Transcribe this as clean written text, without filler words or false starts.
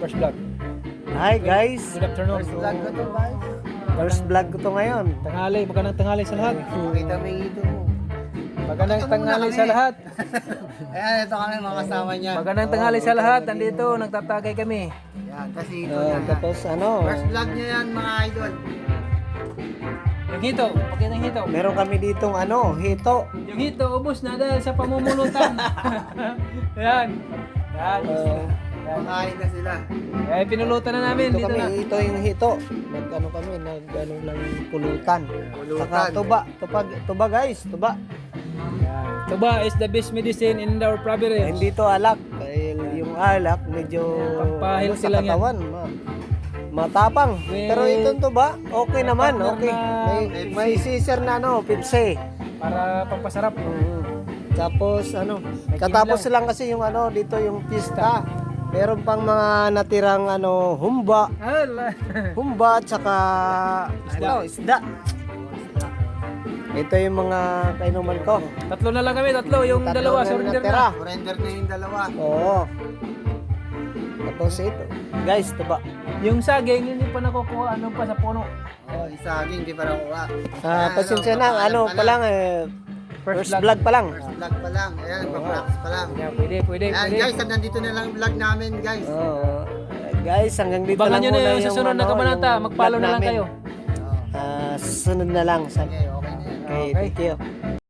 First vlog. Hi guys. Good afternoon. First vlog ko to, guys. First vlog ko to ngayon. Tanghali, magandang tanghali sa lahat. Makita mo yung ito mo. Magandang tanghali sa lahat. Ayan, ito kami mga kasama niya. Magandang tanghali sa lahat. Nandito, nagtatagay kami. Yan, kasi ito na. Tapos ano, First vlog niya yan, mga idol. Yung hito, pakita yung hito. meron kami ditong ano, hito. Yung hito, ubos na dahil sa pamumulutan. Yan. Yan. Makain na sila. Eh, pinulutan na namin Dito dito na. kami, ito yung hito. Nag-ano kami, nag-ano lang pulutan. Pulutan. Saka tuba guys, tuba. Yan. Tuba is the best medicine in our province. Hindi to alak. Dahil yung alak medyo Pampahil sa sila yan. katawan. Matapang. With Pero itong tuba, okay naman, partner okay. na May sister na ano, Pepsi. Para pampasarap. Tapos ano, May katapos kimlang. lang kasi yung ano dito yung pista. Meron pang mga natirang ano humba at saka isda. Ito yung mga kainuman ko. Tatlo na lang kami, tatlo. Yung Tatlo dalawa, na surrender natira. na. Surrender na yung dalawa. Oo. Tapos ito. Guys, diba? Yung saging, hindi pa nakukuha. Ano pa sa puno. Oh, isaging, di pa nakuha. Pasensya na, ano pa lang first vlog pa lang. First vlog pa lang. Ayan, pa-practice pa lang. Yeah, pwede. Ayan, guys, nandito na lang yung vlog namin, guys. Oo. Guys, hanggang dito Abangan lang nyo na muna yung susunod na ano, kabanata. yung Mag-follow vlog na lang namin. kayo. Oh, Susunod na lang. okay, okay na yan. Okay, Okay. thank you.